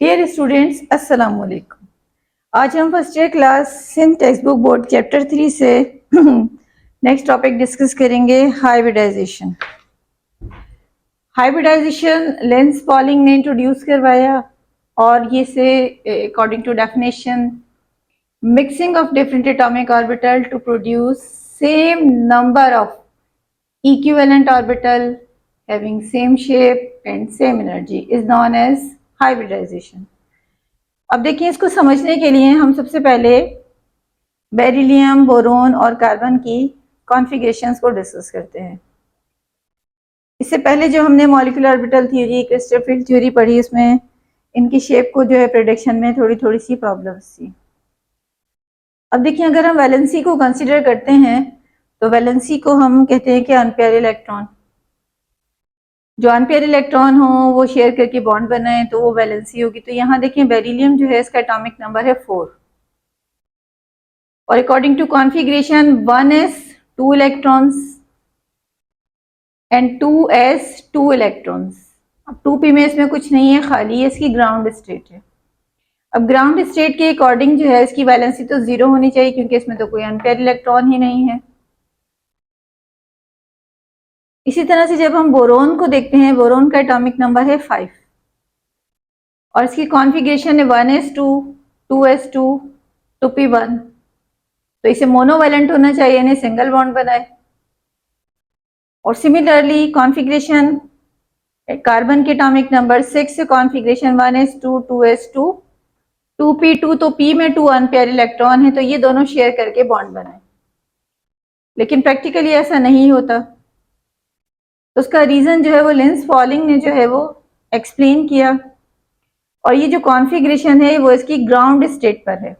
Dear students, अस्सलाम वालेकुम। आज हम first year class Sindh text book board chapter 3 से नेक्स्ट टॉपिक डिस्कस करेंगे, हाइब्रिडाइजेशन। हाइब्रिडाइजेशन लेंस पॉलिंग ने इंट्रोड्यूस करवाया और ये से according to definition mixing of different atomic orbital to produce same number of equivalent orbital having same shape and same energy is known as hybridization। अब देखिए, इसको समझने के लिए हम सबसे पहले बेरिलियम, बोरोन और कार्बन की कॉन्फ़िगरेशंस को डिस्कस करते हैं। इससे पहले जो हमने molecular orbital theory, crystal field theory पढ़ी, उसमें इनकी शेप को जो है प्रेडिक्शन में थोड़ी थोड़ी सी प्रॉब्लम्स थी। अब देखिए, अगर हम वैलेंसी को कंसिडर करते हैं तो वैलेंसी को हम कहते हैं कि अनपेयर इलेक्ट्रॉन। जो अनपेयर इलेक्ट्रॉन हो वो शेयर करके बॉन्ड बनाए तो वो वैलेंसी होगी। तो यहाँ देखें, बेरिलियम जो है इसका एटॉमिक नंबर है 4 और according to configuration 1s 2 electrons and 2s 2 electrons. अब 2p में इसमें कुछ नहीं है, खाली है, इसकी ग्राउंड स्टेट है। अब ग्राउंड स्टेट के अकॉर्डिंग जो है इसकी वैलेंसी तो 0 होनी चाहिए क्योंकि इसमें तो कोई अनपेयर इलेक्ट्रॉन ही नहीं है। इसी तरह से जब हम बोरोन को देखते हैं, बोरोन का एटॉमिक नंबर है 5 और इसकी कॉन्फ़िगरेशन है 1s2 2s2 2p1। तो इसे मोनोवैलेंट होना चाहिए, यानी सिंगल बॉन्ड बनाए। और सिमिलरली कॉन्फ़िगरेशन कार्बन के atomic number 6 configuration 1s2 2s2 2p2। तो p में 2 अनपेयर इलेक्ट्रॉन है तो ये दोनों शेयर करके बॉन्ड बनाए, लेकिन प्रैक्टिकली ऐसा नहीं होता। तो उसका रीजन जो है वो लिंस पॉलिंग ने जो है वो एक्सप्लेन किया और ये जो कॉन्फ़िगरेशन है वो इसकी ग्राउंड स्टेट पर है।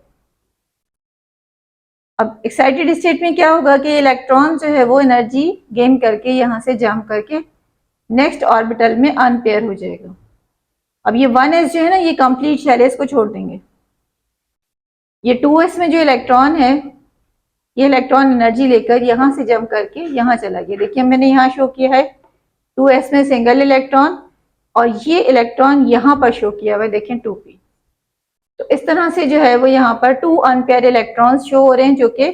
अब एक्साइटेड स्टेट में क्या होगा कि इलेक्ट्रॉन जो है वो एनर्जी गेन करके यहाँ से जंप करके नेक्स्ट ऑर्बिटल में अनपेयर हो जाएगा। अब ये 1s जो है ना, ये कंप्लीट शेल है, इसको छोड़ देंगे। ये 2s में जो इलेक्ट्रॉन है, ये इलेक्ट्रॉन एनर्जी लेकर यहाँ से जंप करके यहाँ चला गया। देखिए, मैंने यहाँ शो किया है 2s में सिंगल इलेक्ट्रॉन और ये इलेक्ट्रॉन यहाँ पर शो किया हुआ है, देखें 2p। तो इस तरह से जो है वो यहाँ पर 2 अनपेयर इलेक्ट्रॉन्स शो हो रहे हैं जो कि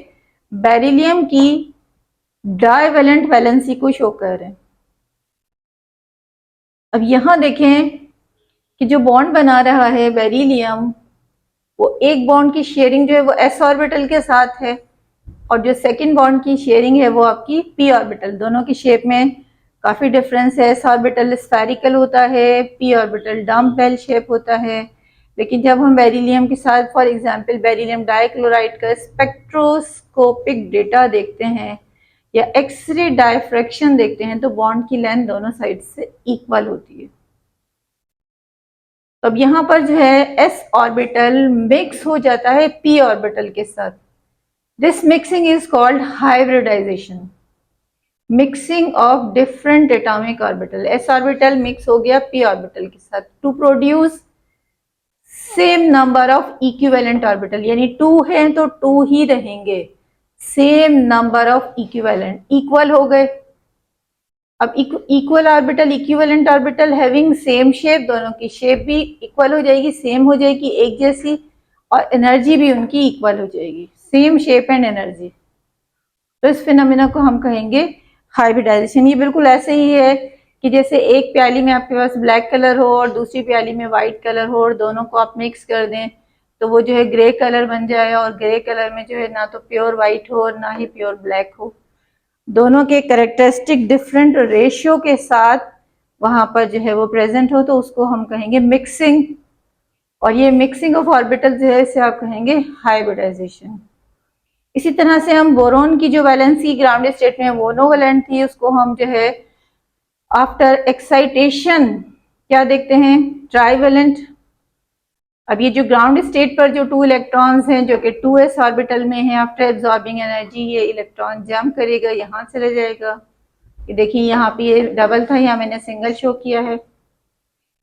बेरिलियम की डाइवेलेंट वैलेंसी को शो कर रहे हैं। अब यहाँ देखें कि जो बॉन्ड बना रहा है बेरिलियम, वो एक बॉन्ड की शेयरिंग जो है वो s ऑर्बिटल के साथ है और जो सेकंड बॉन्ड की शेयरिंग है वो आपकी p ऑर्बिटल। दोनों की शेप में काफी डिफरेंस है। s ऑर्बिटल स्फेरिकल होता है, p orbital dumbbell shape होता है। लेकिन जब हम बेरिलियम के साथ फॉर एग्जांपल बेरिलियम डाइक्लोराइड का स्पेक्ट्रोस्कोपिक डेटा देखते हैं या एक्सरे डायफ्रैक्शन देखते हैं तो बॉन्ड की लेंथ दोनों साइड से इक्वल होती है। तो अब यहाँ पर जो है s ऑर्बिटल मिक्स हो जाता है p ऑर्बिटल के साथ। This mixing is called hybridization, mixing of different atomic orbital. s orbital mix हो गया p ऑर्बिटल के साथ to produce same number of equivalent orbital, यानी 2 है तो 2 ही रहेंगे। Same number of equivalent, equal हो गए। अब equal orbital, equivalent orbital having same shape, दोनों की शेप भी इक्वल हो जाएगी, सेम हो जाएगी, एक जैसी, और एनर्जी भी उनकी इक्वल हो जाएगी, सेम शेप एंड एनर्जी। तो इस फिनोमेना को हम कहेंगे हाइब्रिडाइजेशन। ये बिल्कुल ऐसे ही है कि जैसे एक प्याली में आपके पास ब्लैक कलर हो और दूसरी प्याली में वाइट कलर हो और दोनों को आप मिक्स कर दें तो वो जो है ग्रे कलर बन जाए, और ग्रे कलर में जो है ना तो प्योर वाइट हो और ना ही प्योर ब्लैक हो। दोनों के कैरेक्टरिस्टिक डिफरेंट रेशियो के साथ वहां पर जो है वो प्रेजेंट हो तो उसको हम कहेंगे मिक्सिंग। और ये मिक्सिंग ऑफ ऑर्बिटल जो है इसे आप कहेंगे हाइब्रिडाइजेशन। इसी तरह से हम बोरोन की जो वैलेंसी ग्राउंड स्टेट में मोनोवैलेंट थी, उसको हम जो है आफ्टर एक्साइटेशन क्या देखते हैं, ट्राइवेलेंट। अब ये जो ग्राउंड स्टेट पर जो 2 इलेक्ट्रॉन्स हैं जो कि 2s ऑर्बिटल में है, आफ्टर एब्जॉर्बिंग एनर्जी ये इलेक्ट्रॉन जंप करेगा, यहाँ चले जाएगा। ये देखिए, यहाँ पे ये डबल था, यहाँ मैंने सिंगल शो किया है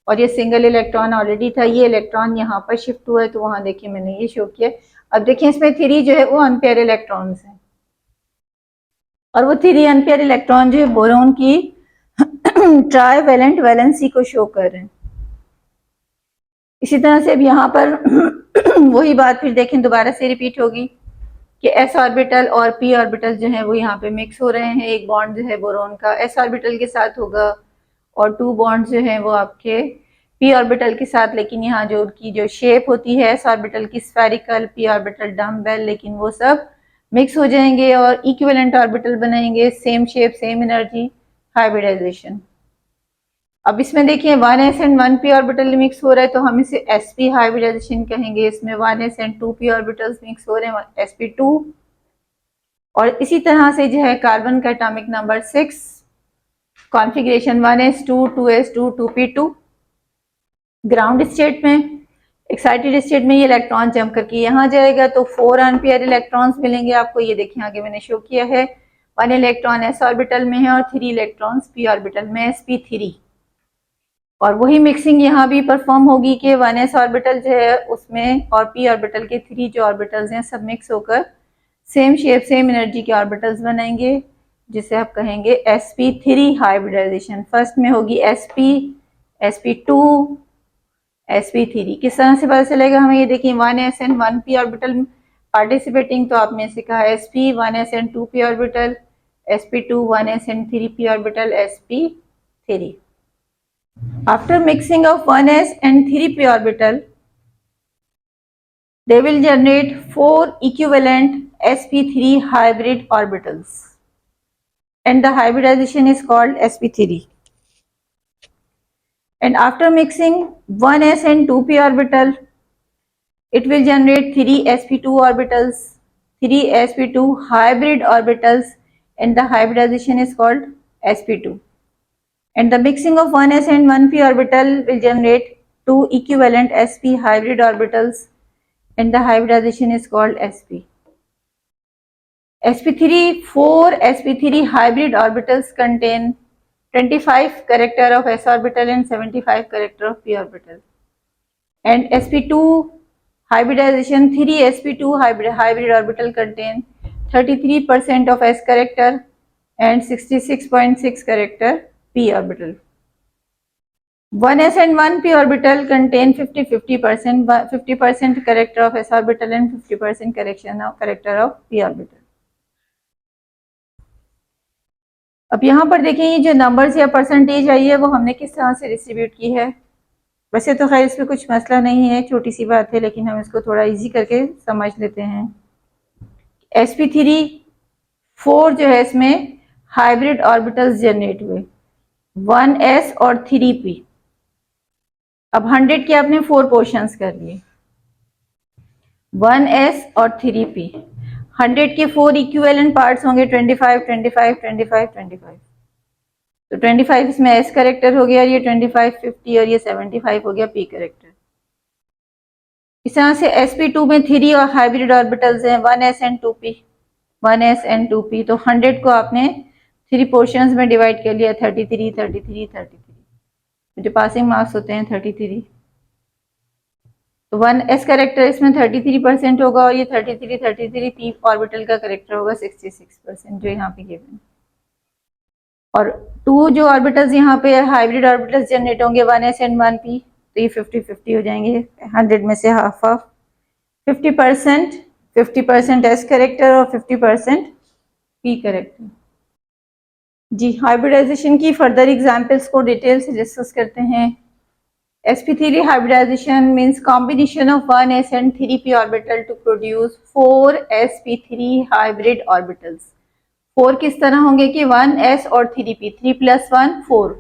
और ये सिंगल इलेक्ट्रॉन ऑलरेडी था, ये इलेक्ट्रॉन यहाँ पर शिफ्ट हुआ है तो वहां देखिए मैंने ये शो किया। अब देखिए, इसमें 3 जो है वो अनपेयर इलेक्ट्रॉन्स हैं और वो 3 अनपेयर इलेक्ट्रॉन जो है बोरोन की ट्राइवेलेंट वैलेंसी को शो कर रहे हैं। इसी तरह से अब यहाँ पर वही बात फिर देखें दोबारा से रिपीट होगी कि s ऑर्बिटल और p ऑर्बिटल जो है वो यहाँ पे मिक्स हो रहे हैं। एक बॉन्ड जो है बोरोन का s ऑर्बिटल के साथ होगा और 2 बॉन्ड जो है वो आपके p ऑर्बिटल के साथ, लेकिन यहाँ जो उनकी जो शेप होती है s ऑर्बिटल की स्फेरिकल, p ऑर्बिटल डम्बेल, लेकिन वो सब मिक्स हो जाएंगे और इक्विवेलेंट ऑर्बिटल बनाएंगे, same shape same energy, hybridization. अब इसमें देखिए 1s and 1p orbital mix हो रहा है तो हम इसे sp हाइब्रिडाइजेशन कहेंगे। इसमें 1s and 2p orbitals mix हो रहे हैं, sp2। और इसी तरह से जो है कार्बन का atomic number 6, configuration 1s2 2s2 2p2। Ground state में, एक्साइटेड स्टेट में ये इलेक्ट्रॉन जंप करके यहाँ जाएगा तो 4 अनपेयर इलेक्ट्रॉन्स मिलेंगे आपको। ये देखिए आगे मैंने शो किया है, 1 इलेक्ट्रॉन s ऑर्बिटल में है और 3 इलेक्ट्रॉन्स p ऑर्बिटल में, sp3। और वही मिक्सिंग यहाँ भी परफॉर्म होगी कि 1s ऑर्बिटल जो है उसमें और p ऑर्बिटल के 3 जो ऑर्बिटल्स हैं सब मिक्स होकर सेम शेप सेम एनर्जी के ऑर्बिटल्स बनाएंगे, जिसे आप कहेंगे sp3 हाइब्रिडाइजेशन। फर्स्ट में होगी sp, sp2, sp3। किस तरह से पता चलेगा हमें, ये देखिए 1s and 1p orbital participating, तो आपने से कहा sp 1s and 2p orbital, sp2 1s and 3p orbital, sp3। After mixing of 1s and 3p orbital, they will generate 4 equivalent sp3 hybrid orbitals, and the hybridization is called sp3. And after mixing 1s and 2p orbital, it will generate 3 sp2 orbitals, 3 sp2 hybrid orbitals, and the hybridization is called sp2. And the mixing of 1s and 1p orbital will generate 2 equivalent sp hybrid orbitals, and the hybridization is called sp. sp3, 4 sp3 hybrid orbitals contain 25 character of s orbital and 75 character of p orbital. And sp2 hybridization, 3 sp2 hybrid orbital contain 33% of s character and 66.6 character p orbital. 1s and 1p orbital contain 50% character of s orbital and 50% character of p orbital. अब यहाँ पर देखें ये जो numbers या percentage आई है वो हमने किस तरह से डिस्ट्रीब्यूट की है। वैसे तो खैर इसमें कुछ मसला नहीं है, छोटी सी बात है, लेकिन हम इसको थोड़ा इजी करके समझ लेते हैं। sp3 4 जो है इसमें हाइब्रिड ऑर्बिटल्स जनरेट हुए, 1s और 3p। अब 100 के आपने 4 पोर्शंस कर लिए, 1s और 3p। 100 के 4 इक्विवेलेंट पार्ट्स होंगे 25 25 25 25। तो 25 इसमें s कैरेक्टर हो गया, ये 25 50 और ये 75 हो गया p कैरेक्टर। इस तरह से sp2 में 3 और हाइब्रिड ऑर्बिटल्स हैं, 1s and 2p, 1s and 2p। तो 100 को आपने 3 पोर्शंस में डिवाइड कर लिया, 33 33 33। जो पासिंग मार्क्स होते हैं 33। तो 1s कैरेक्टर इसमें 33% होगा और ये 33 p ऑर्बिटल का कैरेक्टर होगा 66% जो यहाँ पे गिवन। और 2 जो ऑर्बिटल्स यहाँ पे हाइब्रिड ऑर्बिटल्स जनरेट होंगे 1s एंड 1p, तो ये 50-50 हो जाएंगे, 100 में से हाफ ऑफ 50% s कैरेक्टर और 50% p कैरेक्टर। जी हाइब्रिडाइजेशन की फर्दर एग्जाम्पल्स को डिटेल से डिस्कस करते हैं। sp3 hybridization means combination of 1s and 3p orbital to produce 4 sp3 hybrid orbitals। 4 किस तरह होंगे कि 1s और 3p, 3 + 1 4,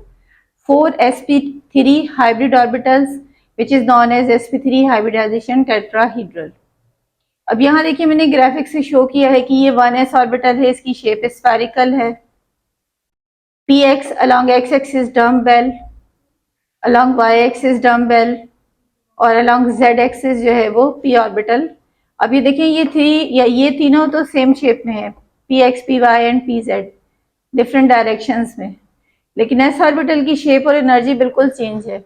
4 sp3 hybrid orbitals which is known as sp3 hybridization tetrahedral। अब यहाँ देखिए मैंने ग्राफिक से शो किया है कि ये 1s ऑर्बिटल है, इसकी शेप स्फेरिकल है, px along x axis dumbbell, along y axis dumbbell और along z axis जो है वो p ऑर्बिटल। अब ये देखिए ये 3 या ये तीनों तो सेम शेप में है, px py and pz different directions में, लेकिन s ऑर्बिटल की शेप और एनर्जी बिल्कुल चेंज है।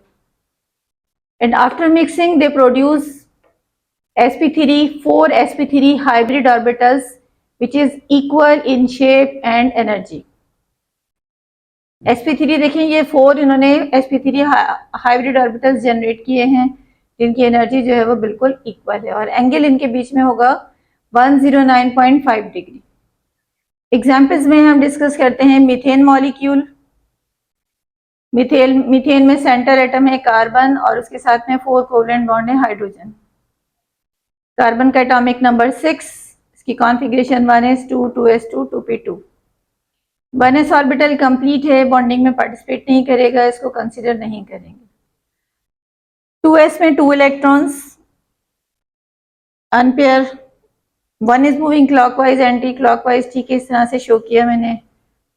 And after mixing they produce sp3 4 sp3 hybrid orbitals which is equal in shape and energy। sp3 देखिए ये 4 इन्होंने sp3 हाइब्रिड ऑर्बिटल्स जनरेट किए हैं जिनकी एनर्जी जो है वो बिल्कुल इक्वल है और एंगल इनके बीच में होगा 109.5 डिग्री। एग्जाम्पल्स में हम डिस्कस करते हैं मीथेन मॉलिक्यूल। मीथेन में सेंटर एटम है कार्बन और उसके साथ में 4 कोवलेंट बॉन्ड है हाइड्रोजन। कार्बन का एटॉमिक नंबर 6, इसकी configuration 1s2 2s2 2p2। 1s orbital complete है, बॉन्डिंग में पार्टिसिपेट नहीं करेगा, इसको कंसिडर नहीं करेंगे। 2s में 2 electrons unpair, 1 is moving clockwise anti clockwise, ठीक है, इस तरह से शो किया मैंने।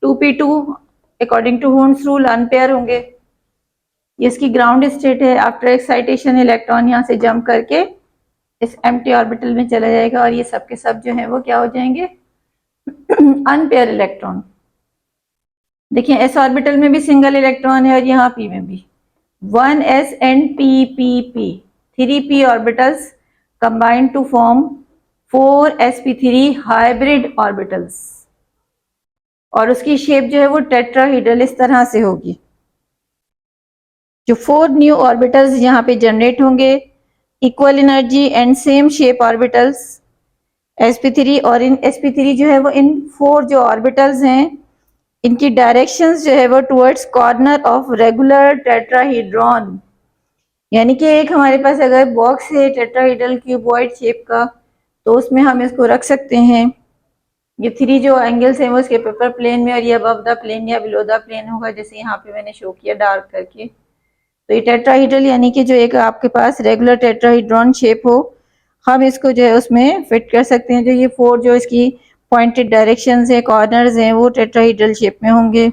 2p2 according to Hund's rule unpair होंगे। ये इसकी ग्राउंड स्टेट है। आफ्टर एक्साइटेशन इलेक्ट्रॉन यहाँ से जंप करके इस एम्प्टी ऑर्बिटल में चला जाएगा और ये सब के सब जो है वो क्या हो जाएंगे, अनपेयर इलेक्ट्रॉन। देखिए एस ऑर्बिटल में भी सिंगल इलेक्ट्रॉन है और यहाँ पी में भी 1s and p 3p orbitals combined to form 4sp3 hybrid orbitals और उसकी शेप जो है वो टेट्राहीड्रल इस तरह से होगी। जो 4 न्यू ऑर्बिटल्स यहाँ पे जनरेट होंगे, equal energy and same shape orbitals sp3, और इन sp3 जो है वो इन 4 जो ऑर्बिटल्स हैं इनकी डायरेक्शंस जो है वो टुवर्ड्स कॉर्नर ऑफ रेगुलर टेट्राहीड्रॉन। यानी कि एक हमारे पास अगर बॉक्स है टेट्राहीड्रल क्यूबॉइड शेप का तो उसमें हम इसको रख सकते हैं। ये 3 जो एंगल्स हैं वो इसके पेपर प्लेन में और ये अबव द प्लेन या बिलो द प्लेन होगा, जैसे यहाँ पे मैंने शो किया डार्क करके। तो ये टेट्राहीड्रल यानी कि जो एक आपके पास रेगुलर टेट्राहीड्रॉन शेप हो, हम इसको जो है उसमें फिट कर सकते हैं। जो ये 4 जो इसकी पॉइंटेड डायरेक्शंस है, कॉर्नर्स हैं, वो टेट्राहीड्रल शेप में होंगे।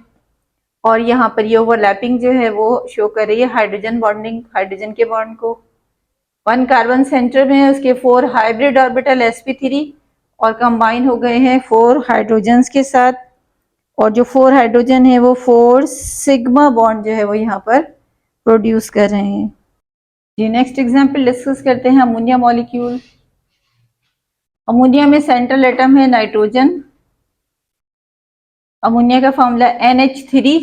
और यहाँ पर ये ओवरलैपिंग जो है वो शो कर रही है हाइड्रोजन बॉन्डिंग, हाइड्रोजन के बॉन्ड को। 1 कार्बन सेंटर में है, उसके 4 हाइब्रिड ऑर्बिटल sp3 और कंबाइन हो गए हैं 4 हाइड्रोजन्स के साथ, और जो 4 हाइड्रोजन है वो 4 सिग्मा बॉन्ड जो है वो यहाँ पर प्रोड्यूस कर रहे हैं। जी नेक्स्ट एग्जांपल डिस्कस करते हैं अमोनिया मॉलिक्यूल। अमोनिया में सेंट्रल एटम है नाइट्रोजन। अमोनिया का फॉर्मूला NH3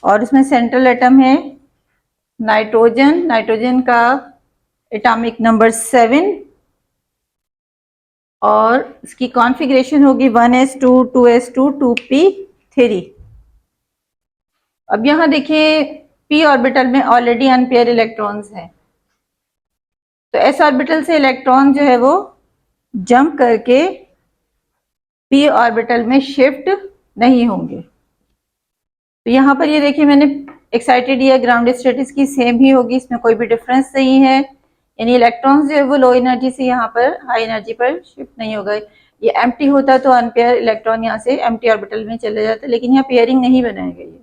और उसमें सेंट्रल एटम है नाइट्रोजन। नाइट्रोजन का एटॉमिक नंबर 7 और इसकी कॉन्फ़िगरेशन होगी 1s2 2s2 2p3। अब यहाँ देखिए p ऑर्बिटल में ऑलरेडी अनपेयर इलेक्ट्रॉन्स हैं, तो s ऑर्बिटल से इलेक्ट्रॉन जो है वो जंप करके p ऑर्बिटल में शिफ्ट नहीं होंगे। तो यहाँ पर ये देखिए मैंने एक्साइटेड या ग्राउंड स्टेट इसकी सेम ही होगी, इसमें कोई भी डिफरेंस नहीं है। यानी इलेक्ट्रॉन्स जो है वो लो एनर्जी से यहाँ पर हाई एनर्जी पर शिफ्ट नहीं होगा। ये एम्प्टी होता तो अनपेयर इलेक्ट्रॉन यहाँ से एम्प्टी ऑर्बिटल में चले जाते, लेकिन यहाँ पेयरिंग नहीं बनाएगा ये।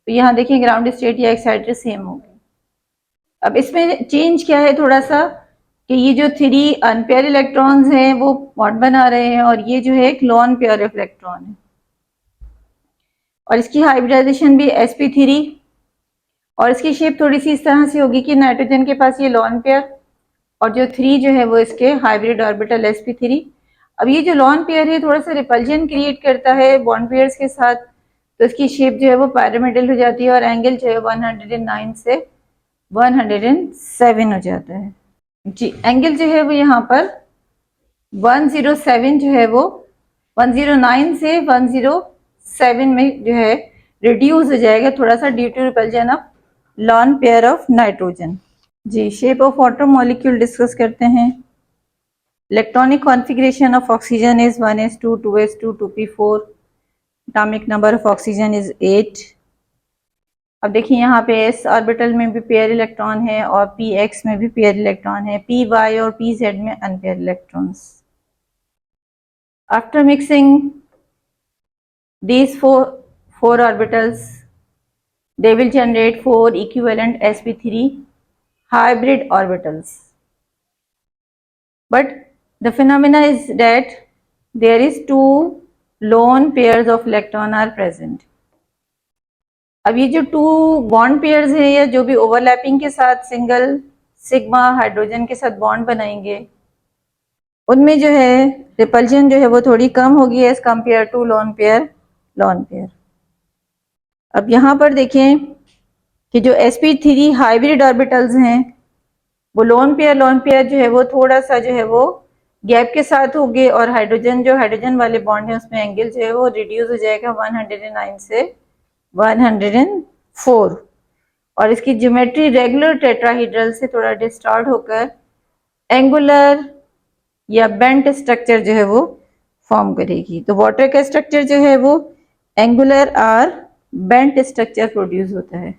तो यहाँ देखिए ग्राउंड स्टेट या एक्साइटेड सेम होगी। अब इसमें चेंज क्या है थोड़ा सा कि ये जो 3 अनपेयर इलेक्ट्रॉन्स हैं वो बॉन्ड बना रहे हैं और ये जो है एक लॉन पेयर इलेक्ट्रॉन है और इसकी हाइब्रिडाइजेशन भी sp3 और इसकी शेप थोड़ी सी इस तरह से होगी कि नाइट्रोजन के पास ये लॉन पेयर और जो 3 जो है वो इसके हाइब्रिड ऑर्बिटल sp3। अब ये जो लॉन पेयर है थोड़ा सा रिपल्जन क्रिएट करता है बॉन्ड पेयर्स के साथ, तो इसकी शेप जो है वो पिरामिडल हो जाती है और एंगल जो है 109 से 107 हो जाता है। जी एंगल जो है वो यहाँ पर 107 जो है वो 109 से 107 में जो है रिड्यूस हो जाएगा थोड़ा सा due to repulsion of lone pair of nitrogen. जी shape of water molecule discuss करते हैं। Electronic configuration of oxygen is 1s2 2s2 2p4। Atomic number of oxygen is 8। अब देखिए यहाँ पे s ऑर्बिटल में भी पेयर इलेक्ट्रॉन है और px में भी पेयर इलेक्ट्रॉन है, py और pz में unpair electrons. After mixing these four orbitals they will generate 4 equivalent sp3 hybrid orbitals, but the phenomena is that there is 2 lone pairs of electron are present। अब ये जो 2 bond pairs हैं या जो भी overlapping के साथ सिंगल सिग्मा हाइड्रोजन के साथ बॉन्ड बनाएंगे उनमें जो है रिपल्जन जो है वो थोड़ी कम होगी as compare to lone pair. अब यहाँ पर देखें कि जो sp3 हाइब्रिड ऑर्बिटल्स हैं वो लोन पेयर जो है वो थोड़ा सा जो है वो गैप के साथ होंगे और हाइड्रोजन वाले बॉन्ड है उसमें एंगल जो है वो रिड्यूस हो जाएगा 109 से 104 और इसकी ज्योमेट्री रेगुलर टेट्राहीड्रल से थोड़ा डिस्टॉर्ट होकर एंगुलर या बेंट स्ट्रक्चर जो है वो फॉर्म करेगी। तो वाटर का स्ट्रक्चर जो है वो एंगुलर और बेंट स्ट्रक्चर प्रोड्यूस होता है।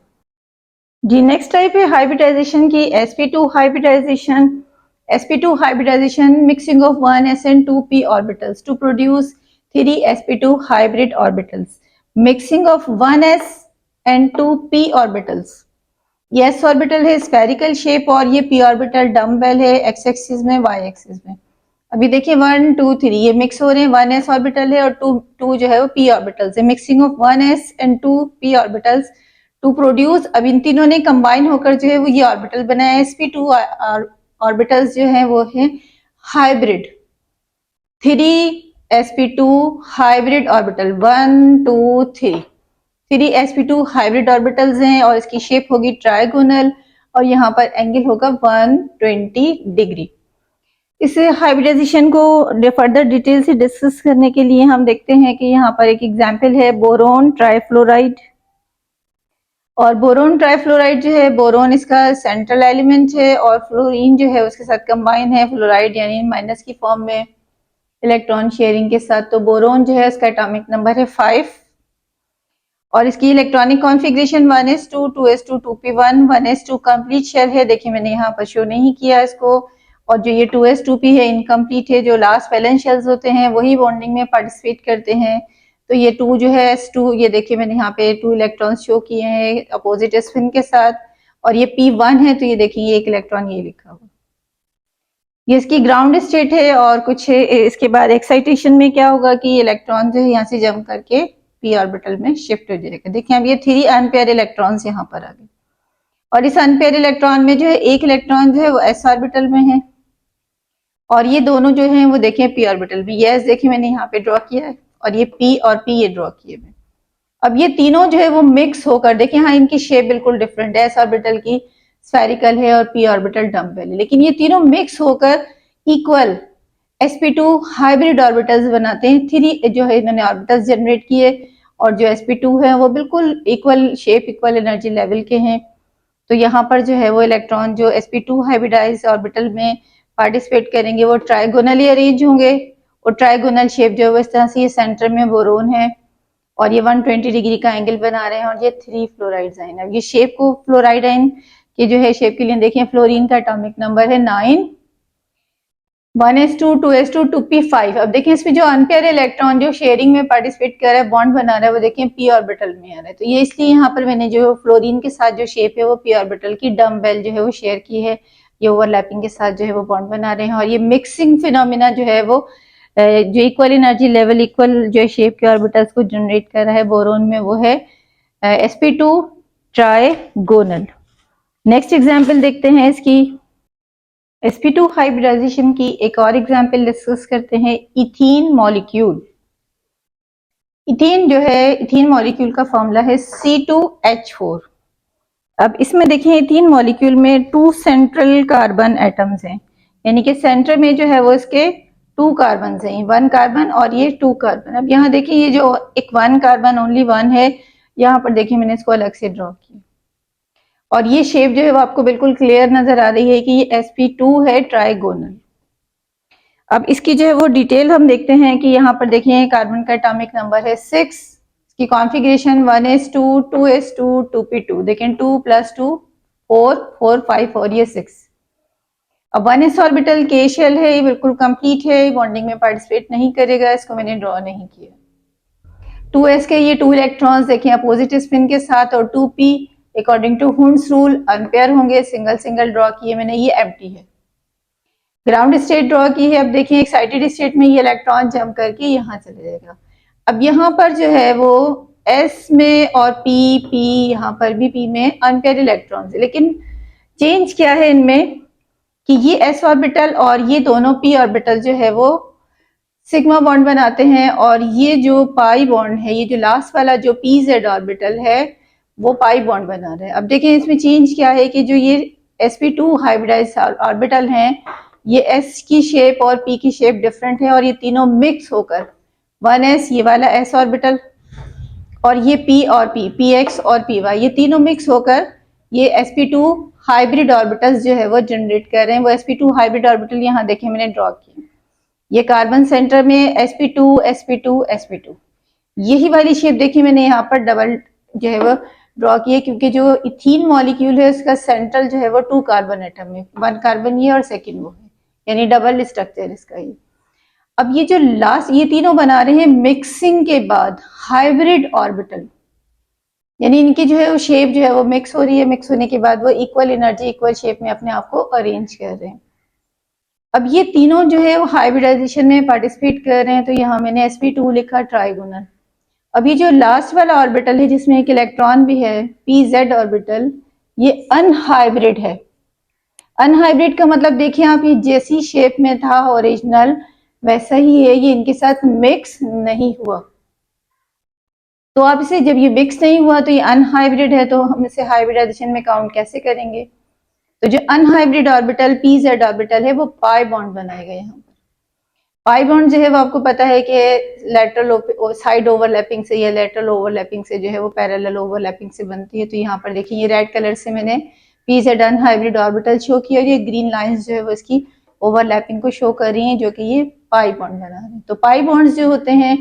जी नेक्स्ट टाइप है हाइब्रिडाइजेशन की sp2 hybridization. sp2 hybridization mixing of 1s and 2p orbitals to produce 3 sp2 hybrid orbitals। Mixing of 1s and 2p orbitals। ये s ऑर्बिटल है स्फेरिकल शेप और ये p orbital dumbbell है x axis में y axis में। अभी देखिए 1 2 3 ये मिक्स हो रहे हैं, 1s ऑर्बिटल है और 2 जो है वो p ऑर्बिटल्स है। Mixing of 1s and 2p orbitals to produce, अब इन तीनों ने कंबाइन होकर जो है वो ये ऑर्बिटल बनाया। sp2 ऑर्बिटल्स जो है वो है hybrid 3 sp2 hybrid orbital 1 2 3 sp2 hybrid orbitals हैं और इसकी शेप होगी ट्राइगोनल और यहाँ पर एंगल होगा 120 डिग्री। इस हाइब्रिडाइजेशन को फर्दर डिटेल से डिस्कस करने के लिए हम देखते हैं कि यहाँ पर एक एग्जाम्पल है बोरोन ट्राइफ्लोराइड। और बोरोन ट्राइफ्लोराइड जो है, बोरोन इसका सेंट्रल एलिमेंट है और फ्लोरीन जो है उसके साथ कंबाइन है फ्लोराइड यानी माइनस की फॉर्म में इलेक्ट्रॉन शेयरिंग के साथ। तो बोरोन जो है उसका एटॉमिक नंबर है 5 और इसकी electronic configuration 1s2 2s2 2p1 1s2 complete shell है। देखिए मैंने यहाँ पर शो नहीं किया इसको। और जो ये 2s2p है इनकम्प्लीट है। जो लास्ट वैलेंस शेल्स होते हैं वही बॉन्डिंग में पार्टिसिपेट करते हैं। तो ये 2 जो है s2, ये देखिए मैंने यहाँ पे 2 इलेक्ट्रॉन्स शो किए हैं अपोजिट स्पिन के साथ और ये p1 है तो ये देखिए ये एक इलेक्ट्रॉन ये लिखा हुआ, ये इसकी ग्राउंड स्टेट है। और कुछ इसके बाद एक्साइटेशन में क्या होगा कि इलेक्ट्रॉन जो है यहाँ से जंप करके p ऑर्बिटल में शिफ्ट हो जाएगा। देखिए अब ये 3 अनपेयर इलेक्ट्रॉन्स यहाँ पर आ गए और इस अनपेयर इलेक्ट्रॉन में जो है एक इलेक्ट्रॉन जो है वो s ऑर्बिटल में है और ये दोनों जो है वो देखें p ऑर्बिटल में। ये s देखिए मैंने यहाँ पे ड्रॉ किया है और ये p और p ये ड्रॉ किए हुए। अब ये तीनों जो है वो मिक्स होकर देखिए, हाँ इनकी शेप बिल्कुल डिफरेंट है। s ऑर्बिटल की स्फेरिकल है और p ऑर्बिटल डम्बेल है, लेकिन ये तीनों मिक्स होकर इक्वल sp2 हाइब्रिड ऑर्बिटल्स बनाते हैं। 3 जो है इन्होंने ऑर्बिटल्स जनरेट किए और जो sp2 है वो बिल्कुल equal shape equal energy level के हैं। तो यहाँ पर जो है वो इलेक्ट्रॉन जो sp2 हाइब्रिडाइज ऑर्बिटल में पार्टिसिपेट करेंगे वो ट्राइगोनली अरेंज होंगे और ट्राइगोनल शेप जो है वो इस तरह से, ये सेंटर में बोरोन है और ये 120 डिग्री का एंगल बना रहे हैं और ये 3 फ्लोराइड आइन। अब ये शेप को फ्लोराइड आइन की जो है शेप के लिए देखिए, फ्लोरीन का एटॉमिक नंबर है 9 1s2 2s2 2p5। अब देखिए इसमें जो अनपेयर इलेक्ट्रॉन जो शेयरिंग में पार्टिसिपेट कर रहा है बॉन्ड बना रहा है वो देखिए p ऑर्बिटल में आ रहा है। तो ये इसलिए यहाँ पर मैंने जो फ्लोरीन के साथ जो शेप है वो p ऑर्बिटल की डम्बेल जो है वो शेयर की है। ये ओवरलैपिंग के साथ जो है वो बॉन्ड बना रहे हैं और ये मिक्सिंग फिनोमिना जो है वो जो इक्वल एनर्जी लेवल इक्वल जो शेप के ऑर्बिटल्स को जनरेट कर रहा है बोरोन में वो है sp2 ट्राइगोनल। नेक्स्ट एग्जांपल देखते हैं इसकी। sp2 हाइब्रिडाइजेशन की एक और एग्जांपल डिस्कस करते हैं, इथीन मॉलिक्यूल। इथीन जो है, इथीन मॉलिक्यूल का फॉर्मूला है C2H4। अब इसमें देखिए इथीन मॉलिक्यूल में 2 सेंट्रल कार्बन एटम्स हैं, यानी कि सेंटर में जो है वो इसके 2 कार्बन हैं, 1 कार्बन और ये 2 कार्बन। अब यहाँ देखिए ये जो एक 1 कार्बन ओनली 1 है, यहाँ पर देखिए मैंने इसको अलग से ड्रॉ किया और ये शेप जो है वो आपको बिल्कुल क्लियर नजर आ रही है कि ये sp2 है ट्राइगोनल। अब इसकी जो है वो डिटेल हम देखते हैं कि यहाँ पर देखिए कार्बन का एटॉमिक नंबर है 6, इसकी कॉन्फ़िगरेशन 1s2 2s2 2p2। देखें 2 + 2 4 4 5 और ये 6। अब 1s ऑर्बिटल के शेल है, ये बिल्कुल कंप्लीट है, बॉन्डिंग में पार्टिसिपेट नहीं करेगा, इसको मैंने ड्रॉ नहीं किया। 2s के ये 2 इलेक्ट्रॉन्स देखें अपोजिट स्पिन के साथ और 2p according to Hund's rule unpair होंगे, सिंगल सिंगल ड्रॉ किए मैंने, ये एम्प्टी है। ग्राउंड स्टेट ड्रॉ की है। अब देखिए एक्साइटेड स्टेट में ये इलेक्ट्रॉन जंप करके यहाँ चले जाएगा। अब यहाँ पर जो है वो s में और p यहाँ पर भी p में अनपेयर इलेक्ट्रॉन्स है, लेकिन चेंज क्या है इनमें कि ये s ऑर्बिटल और ये दोनों p ऑर्बिटल जो है वो सिग्मा बॉन्ड बनाते हैं और ये जो पाई बॉन्ड है, ये जो लास्ट वाला जो pz ऑर्बिटल है वो पाई बॉन्ड बना रहा है। अब देखिए इसमें चेंज क्या है कि जो ये sp2 हाइब्रिडाइज ऑर्बिटल हैं, ये s की शेप और p की शेप डिफरेंट है और ये तीनों मिक्स होकर 1s ये वाला s ऑर्बिटल और ये p और p px और py ये तीनों मिक्स होकर ये sp2 हाइब्रिड ऑर्बिटल्स जो है वो जनरेट कर रहे हैं। वो sp2 हाइब्रिड ऑर्बिटल यहाँ देखिए मैंने ड्रॉ किए, ये कार्बन सेंटर में sp2 sp2 sp2, यही वाली शेप देखिए मैंने यहाँ पर डबल जो है वो ड्रॉ की है, क्योंकि जो इथीन मॉलिक्यूल है उसका सेंट्रल जो है वो 2 कार्बन एटम है, 1 कार्बन ये और सेकंड वो है, यानी डबल स्ट्रक्चर इसका ये। अब ये जो लास्ट ये तीनों बना रहे हैं मिक्सिंग के बाद हाइब्रिड ऑर्बिटल, यानी इनकी जो है वो शेप जो है वो मिक्स हो रही है, मिक्स होने के बाद वो इक्वल एनर्जी इक्वल शेप में अपने आप को अरेंज कर रहे हैं। अब ये तीनों जो है वो हाइब्रिडाइजेशन में पार्टिसिपेट कर रहे हैं, तो यहाँ मैंने sp2 लिखा ट्राइगोनल। अब ये जो लास्ट वाला ऑर्बिटल है जिसमें एक इलेक्ट्रॉन भी है pz ऑर्बिटल, ये अनहाइब्रिड है। अनहाइब्रिड का मतलब देखिए आप, ये जैसी शेप में था ओरिजिनल वैसा ही है, ये इनके साथ मिक्स नहीं हुआ। तो आप इसे जब ये मिक्स नहीं हुआ तो ये अनहाइब्रिड है, तो हम इसे हाइब्रिडाइजेशन में काउंट कैसे करेंगे? तो जो अनहाइब्रिड ऑर्बिटल pz ऑर्बिटल है वो पाई बॉन्ड बनाएगा। यहाँ पर पाई बॉन्ड जो है वो आपको पता है कि लेटरल साइड ओवरलैपिंग से या लेटरल ओवरलैपिंग से जो है वो पैरेलल ओवरलैपिंग से बनती है। तो यहाँ पर देखिए ये रेड कलर से मैंने pz अनहाइब्रिड ऑर्बिटल शो किया और ये ग्रीन लाइंस जो है वो इसकी ओवरलैपिंग को शो कर रही हैं, जो कि ये पाई बॉन्ड बना रहे हैं। तो पाई बॉन्ड्स जो होते हैं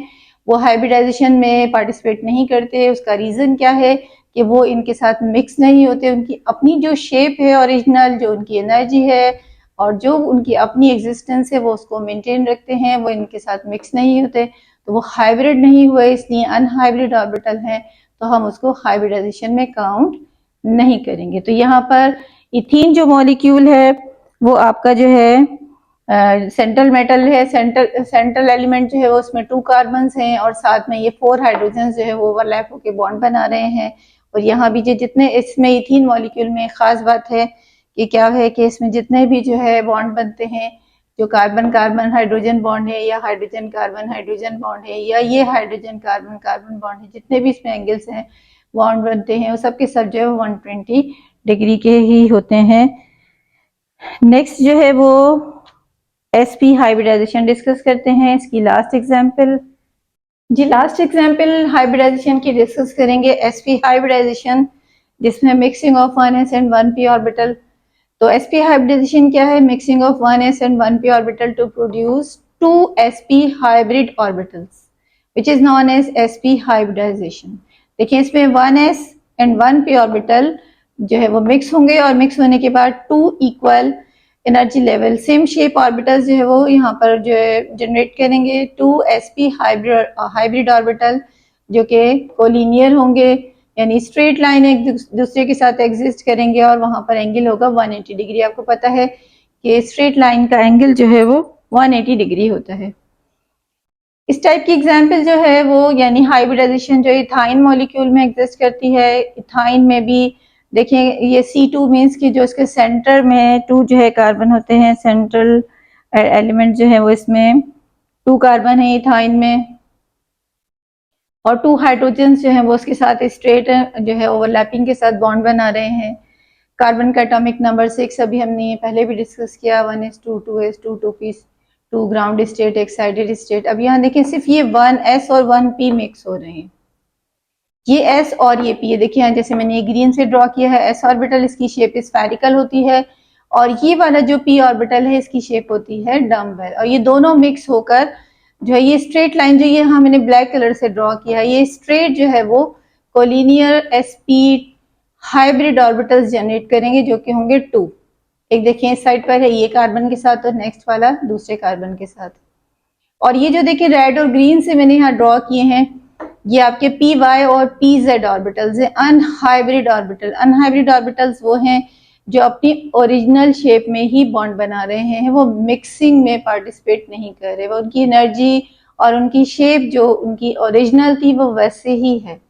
वो हाइब्रिडाइजेशन में पार्टिसिपेट नहीं करते। उसका रीजन क्या है कि वो इनके साथ मिक्स नहीं होते, उनकी अपनी जो शेप है ओरिजिनल, जो उनकी एनर्जी है और जो उनकी अपनी एग्जिस्टेंस है वो उसको मेंटेन रखते हैं, वो इनके साथ मिक्स नहीं होते, तो वो हाइब्रिड नहीं हुए, इसलिए अनहाइब्रिड ऑर्बिटल है, तो हम उसको हाइब्रिडाइजेशन में काउंट नहीं करेंगे। तो यहाँ पर इथीन जो मॉलिक्यूल है वो आपका जो है सेंट्रल मेटल है, सेंट्रल एलिमेंट जो है वो उसमें 2 कार्बन हैं और साथ में ये 4 हाइड्रोजन जो है वो ओवरलैप होकर बॉन्ड बना रहे हैं। और यहाँ भी जो जितने इसमें इथीन मॉलिक्यूल में खास बात है कि क्या है कि इसमें जितने भी जो है बॉन्ड बनते हैं, जो कार्बन कार्बन हाइड्रोजन बॉन्ड है या हाइड्रोजन कार्बन हाइड्रोजन बॉन्ड है या ये हाइड्रोजन कार्बन कार्बन बॉन्ड है, जितने भी इसमें एंगल्स हैं बॉन्ड बनते हैं वो सबके सब जो है 120 डिग्री के ही होते हैं। नेक्स्ट जो है वो sp हाइब्रिडाइजेशन डिस्कस करते हैं, इसकी लास्ट एग्जांपल जी, लास्ट एग्जांपल हाइब्रिडाइजेशन की डिस्कस करेंगे sp हाइब्रिडाइजेशन, जिसमें mixing of 1s and 1p orbital. तो sp हाइब्रिडाइजेशन क्या है? Mixing of 1s and 1p orbital to produce 2sp hybrid orbitals which is known as sp hybridization. देखिए इसमें 1s and 1p orbital जो है वो mix होंगे और मिक्स होने के बाद 2 equal energy level same shape orbitals जो है वो यहाँ पर जो है जनरेट करेंगे 2sp हाइब्रिड ऑर्बिटल, जो कि कोलिनियर होंगे, यानी स्ट्रेट लाइन एक दूसरे के साथ एग्जिस्ट करेंगे और वहां पर एंगल होगा 180 डिग्री। आपको पता है कि स्ट्रेट लाइन का एंगल जो है वो 180 डिग्री होता है। इस टाइप की एग्जाम्पल जो है वो यानी हाइब्रिडाइजेशन जो इथाइन मॉलिक्यूल में एग्जिस्ट करती है। इथाइन में भी देखिए ये C2 मीन्स कि जो इसके सेंटर में 2 जो है कार्बन होते हैं, सेंट्रल एलिमेंट जो है वो इसमें 2 कार्बन है इथाइन में और 2 हाइड्रोजन जो है वो उसके साथ स्ट्रेट जो है ओवरलैपिंग के साथ बॉन्ड बना रहे हैं। कार्बन का एटॉमिक नंबर 6 अभी हमने पहले भी डिस्कस किया, 1s2 2s2 2p 2 ground state excited state. अब यहाँ देखिए सिर्फ ये 1s और 1p मिक्स हो रहे हैं, ये s और ये p, ये देखिए जैसे मैंने ये ग्रीन से ड्रॉ किया है s ऑर्बिटल, इसकी शेप स्फेरिकल होती है और ये वाला जो p ऑर्बिटल है इसकी शेप होती है डम्बेल, और ये दोनों मिक्स होकर जो है ये स्ट्रेट लाइन जो ये यहाँ मैंने ब्लैक कलर से ड्रॉ किया है, ये स्ट्रेट जो है वो collinear sp hybrid orbitals generate करेंगे जो कि होंगे 2। एक देखिए इस साइड पर है ये कार्बन के साथ और नेक्स्ट वाला दूसरे कार्बन के साथ। और ये जो देखिए रेड और ग्रीन से मैंने यहाँ ड्रॉ किए हैं ये आपके py और pz ऑर्बिटल्स हैं, अनहाइब्रिड ऑर्बिटल। अनहाइब्रिड ऑर्बिटल्स वो हैं जो अपनी ओरिजिनल शेप में ही बॉन्ड बना रहे हैं, वो मिक्सिंग में पार्टिसिपेट नहीं कर रहे, वो उनकी एनर्जी और उनकी शेप जो उनकी ओरिजिनल थी वो वैसे ही है।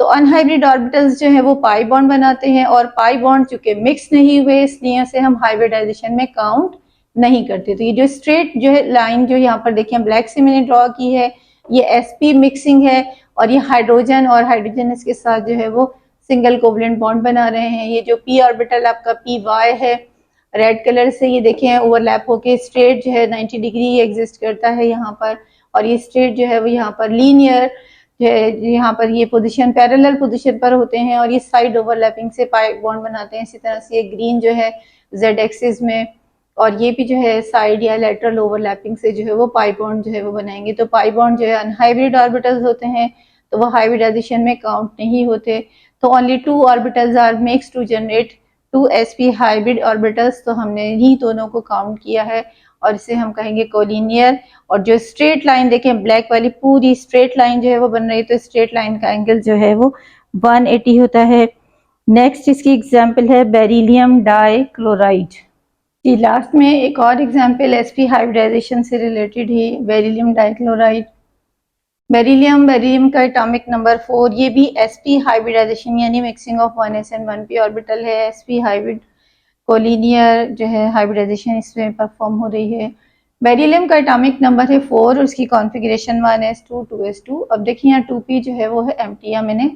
तो अनहाइब्रिड ऑर्बिटल्स जो है वो पाई बॉन्ड बनाते हैं और पाई बॉन्ड चूंकि मिक्स नहीं हुए इसलिए से हम हाइब्रिडाइजेशन में काउंट नहीं करते। तो ये जो स्ट्रेट जो है लाइन जो यहाँ पर देखिए ब्लैक से मैंने ड्रॉ की है, ये sp मिक्सिंग है और ये हाइड्रोजन और हाइड्रोजन इसके साथ जो है वो सिंगल कोवलेंट बॉन्ड बना रहे हैं। ये जो p ऑर्बिटल आपका पी वाई है रेड कलर से, ये देखें ओवरलैप होके स्ट्रेट जो है 90 डिग्री एग्जिस्ट करता है यहाँ पर, और ये स्ट्रेट जो है वो यहाँ पर लीनियर जो है, यहाँ पर ये पोजीशन पैरेलल पोजीशन पर होते हैं और ये साइड ओवरलैपिंग से पाई बॉन्ड बनाते हैं। इसी तरह से ये ग्रीन जो है जेड एक्सिस में, और ये भी जो है साइड या लेटरल ओवरलैपिंग से जो है वो पाई बॉन्ड जो है वो बनाएंगे। तो पाई बॉन्ड जो है अनहाइब्रिड ऑर्बिटल्स होते हैं, तो वो हाइब्रिडाइजेशन में काउंट नहीं होते। तो only 2 orbitals are mix to generate 2 sp hybrid orbitals. तो हमने इन्हीं दोनों को काउंट किया है और इसे हम कहेंगे कोलिनियर। और जो स्ट्रेट लाइन देखें ब्लैक वाली पूरी स्ट्रेट लाइन जो है वो बन रही है, तो स्ट्रेट लाइन का एंगल जो है वो 180 होता है। नेक्स्ट इसकी एग्जांपल है बेरिलियम डाई क्लोराइड। जी लास्ट में एक और एग्जांपल sp हाइब्रिडाइजेशन से रिलेटेड है, बेरिलियम डाइक्लोराइड। बेरिलियम का एटॉमिक नंबर 4, ये भी sp हाइब्रिडाइजेशन यानी mixing of 1s and 1p orbital है। sp हाइब्रिड कोलिनियर जो है हाइब्रिडाइजेशन इसमें परफॉर्म हो रही है। बेरिलियम का एटॉमिक नंबर है 4 और उसकी कॉन्फ़िगरेशन 1s2 2s2। अब देखिए यहाँ 2p जो है वो है एम्प्टी, या मैंने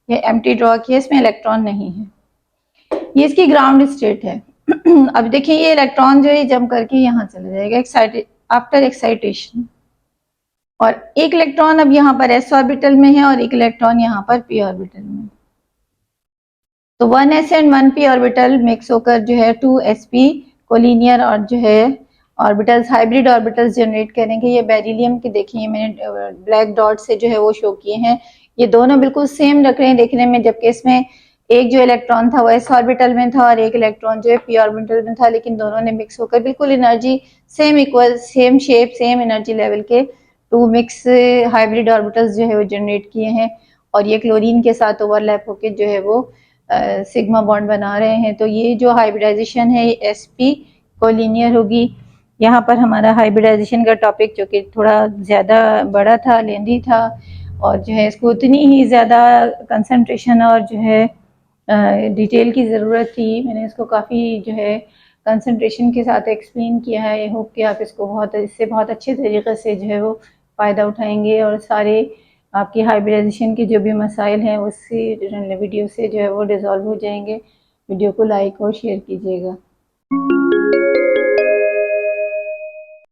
ये एम्प्टी ड्रॉ किया, इसमें इलेक्ट्रॉन नहीं है, ये इसकी ग्राउंड स्टेट है। अब देखिए ये इलेक्ट्रॉन जो है जंप करके यहाँ चला जाएगा आफ्टर एक्साइटेशन, और एक इलेक्ट्रॉन अब यहाँ पर s ऑर्बिटल में है और एक इलेक्ट्रॉन यहाँ पर p ऑर्बिटल में। तो 1s and 1p orbital mix होकर जो है 2sp कोलिनियर और जो है ऑर्बिटल्स हाइब्रिड ऑर्बिटल्स जनरेट करेंगे। ये बेरिलियम के देखिए मैंने ब्लैक डॉट से जो है वो शो किए हैं, ये दोनों बिल्कुल सेम लग रहे हैं देखने में, जबकि इसमें एक जो इलेक्ट्रॉन था वो s ऑर्बिटल में था और एक इलेक्ट्रॉन जो है p ऑर्बिटल में था, लेकिन दोनों ने मिक्स होकर बिल्कुल energy same equal, same shape, same energy level के 2 मिक्स हाइब्रिड ऑर्बिटल्स जो है वो जनरेट किए हैं। और ये क्लोरीन के साथ ओवरलैप होकर जो है वो सिग्मा बॉन्ड बना रहे हैं। तो ये जो हाइब्रिडाइजेशन है ये sp कोलिनियर होगी। यहाँ पर हमारा हाइब्रिडाइजेशन का टॉपिक जो कि थोड़ा ज़्यादा बड़ा था, लेंदी था, और जो है इसको उतनी ही ज़्यादा कंसंट्रेशन और जो है डिटेल की ज़रूरत थी। मैंने इसको काफ़ी जो है कंसंट्रेशन के साथ एक्सप्लेन किया है। आई होप कि आप इसको इससे बहुत अच्छे तरीके से जो है वो फ़ायदा उठाएंगे और सारे आपकी हाइब्रिडाइजेशन के जो भी मसाइल हैं उससे वीडियो से जो है वो डिज़ॉल्व हो जाएंगे। वीडियो को लाइक और शेयर कीजिएगा।